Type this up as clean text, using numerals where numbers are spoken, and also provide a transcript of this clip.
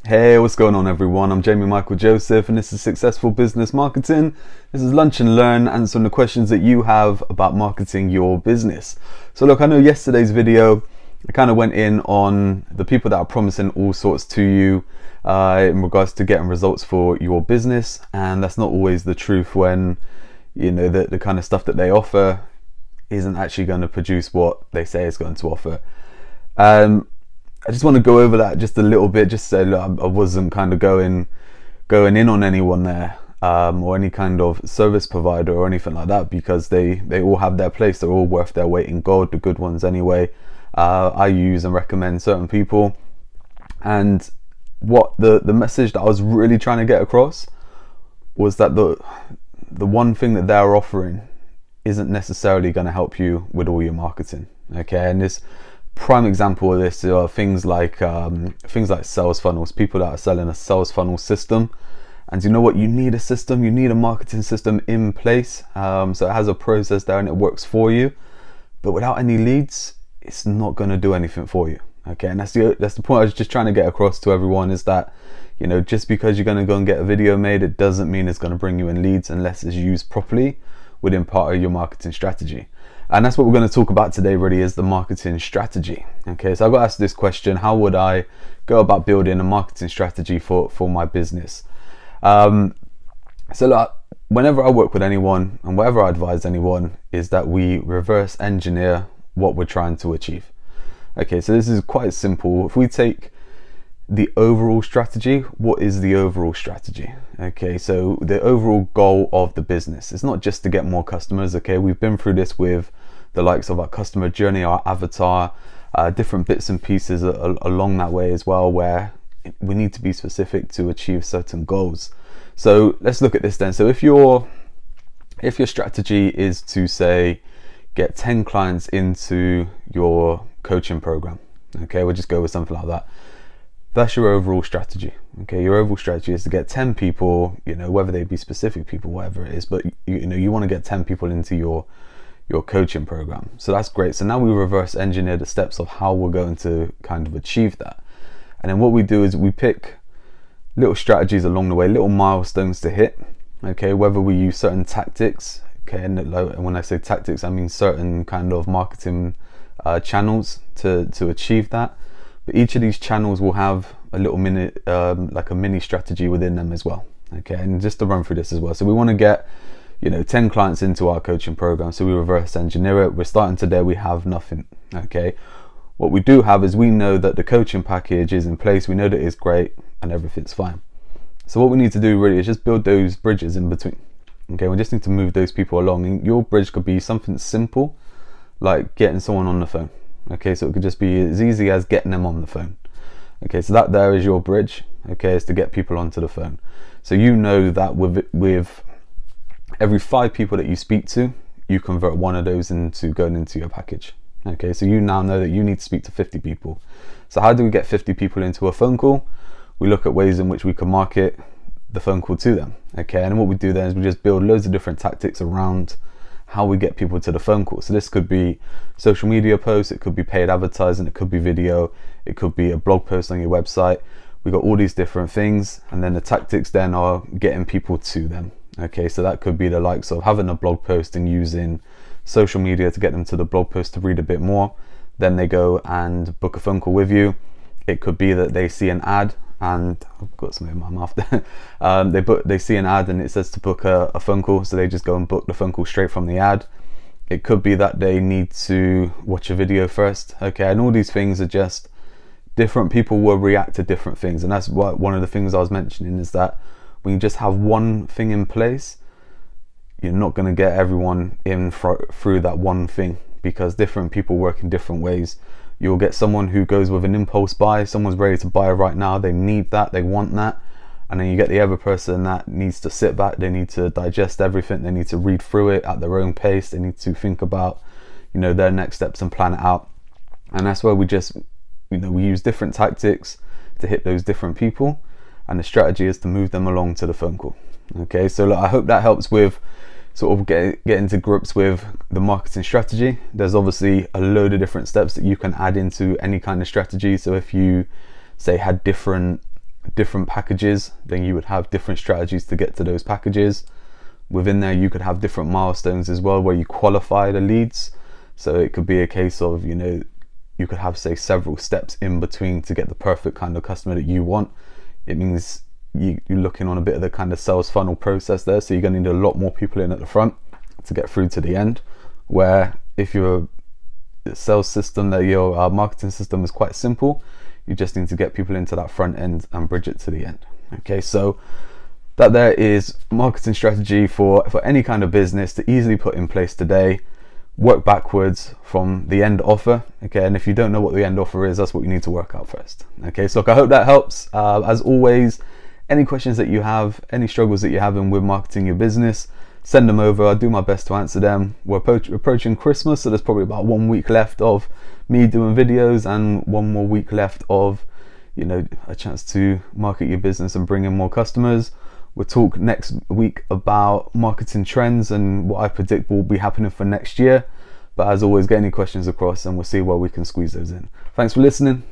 Hey, what's going on everyone? I'm Jamie Michael Joseph and this is Successful Business Marketing. This is Lunch and Learn, answering the questions that you have about marketing your business. So look, I know yesterday's video, I kind of went in on the people that are promising all sorts to you in regards to getting results for your business, and that's not always the truth when, you know, the kind of stuff that they offer isn't actually going to produce what they say it's going to offer. I just want to go over that just a little bit, just so I wasn't kind of going in on anyone there, or any kind of service provider or anything like that, because they all have their place. They're all worth their weight in gold, the good ones anyway. I use and recommend certain people, and what the message that I was really trying to get across was that the one thing that they're offering isn't necessarily going to help you with all your marketing. Okay, and this prime example of this are things like sales funnels. People that are selling a sales funnel system, and you know what, you need a system, you need a marketing system in place, so it has a process there and it works for you, but without any leads it's not going to do anything for you. Okay, and that's the point I was just trying to get across to everyone, is that, you know, just because you're going to go and get a video made, it doesn't mean it's going to bring you in leads unless it's used properly within part of your marketing strategy. And that's what we're going to talk about today, really, is the marketing strategy. Okay, so I got asked this question: how would I go about building a marketing strategy for my business? So look, whenever I work with anyone and whatever I advise anyone, is that we reverse engineer what we're trying to achieve. Okay, so this is quite simple. If we take the overall strategy, what is the overall strategy? Okay, so the overall goal of the business is not just to get more customers. Okay, we've been through this with the likes of our customer journey, our avatar, different bits and pieces along that way as well, where we need to be specific to achieve certain goals. So let's look at this then. So if your strategy is to, say, get 10 clients into your coaching program, okay, we'll just go with something like that. That's your overall strategy. Okay, your overall strategy is to get 10 people, you know, whether they be specific people, whatever it is, but you want to get 10 people into your coaching program. So that's great. So now we reverse engineer the steps of how we're going to kind of achieve that. And then what we do is we pick little strategies along the way, little milestones to hit. Okay, whether we use certain tactics, okay, and when I say tactics, I mean certain kind of marketing channels to achieve that. But each of these channels will have a little like a mini strategy within them as well. Okay, and just to run through this as well. So we want to get, you know, 10 clients into our coaching program. So we reverse engineer it. We're starting today, we have nothing. Okay, what we do have is we know that the coaching package is in place. We know that it's great and everything's fine. So what we need to do really is just build those bridges in between. Okay, we just need to move those people along. And your bridge could be something simple, like getting someone on the phone. Okay, so it could just be as easy as getting them on the phone. Okay, so that there is your bridge. Okay, is to get people onto the phone. So you know that with every 5 people that you speak to, you convert one of those into going into your package. Okay, so you now know that you need to speak to 50 people. So how do we get 50 people into a phone call? We look at ways in which we can market the phone call to them. Okay, and what we do then is we just build loads of different tactics around how we get people to the phone call. So this could be social media posts, it could be paid advertising, it could be video, it could be a blog post on your website. We got all these different things, and then the tactics then are getting people to them. Okay, so that could be the likes of having a blog post and using social media to get them to the blog post to read a bit more. Then they go and book a phone call with you. It could be that they see an ad, and I've got something in my mouth there. They see an ad and it says to book a phone call, so they just go and book the phone call straight from the ad. It could be that they need to watch a video first. Okay, and all these things are just different people will react to different things, and that's what one of the things I was mentioning, is that when you just have one thing in place, you're not going to get everyone in through that one thing, because different people work in different ways. You'll get someone who goes with an impulse buy. Someone's ready to buy right now, they need that, they want that. And then you get the other person that needs to sit back, they need to digest everything, they need to read through it at their own pace, they need to think about, you know, their next steps and plan it out. And that's where we just, you know, we use different tactics to hit those different people, and the strategy is to move them along to the phone call. Okay, so look, I hope that helps with sort of getting to grips with the marketing strategy. There's obviously a load of different steps that you can add into any kind of strategy. So if you say had different different packages, then you would have different strategies to get to those packages. Within there, you could have different milestones as well where you qualify the leads. So it could be a case of, you know, you could have, say, several steps in between to get the perfect kind of customer that you want. It means you're looking on a bit of the kind of sales funnel process there. So you're going to need a lot more people in at the front to get through to the end. Where if your sales system, that your marketing system is quite simple, you just need to get people into that front end and bridge it to the end. Okay, so that there is marketing strategy for any kind of business to easily put in place today. Work backwards from the end offer. Okay, and if you don't know what the end offer is, that's what you need to work out first. Okay, so look, I hope that helps. As always, any questions that you have, any struggles that you're having with marketing your business, send them over. I'll do my best to answer them. We're approaching Christmas, so there's probably about 1 week left of me doing videos and 1 more week left of, you know, a chance to market your business and bring in more customers. We'll talk next week about marketing trends and what I predict will be happening for next year. But as always, get any questions across and we'll see where we can squeeze those in. Thanks for listening.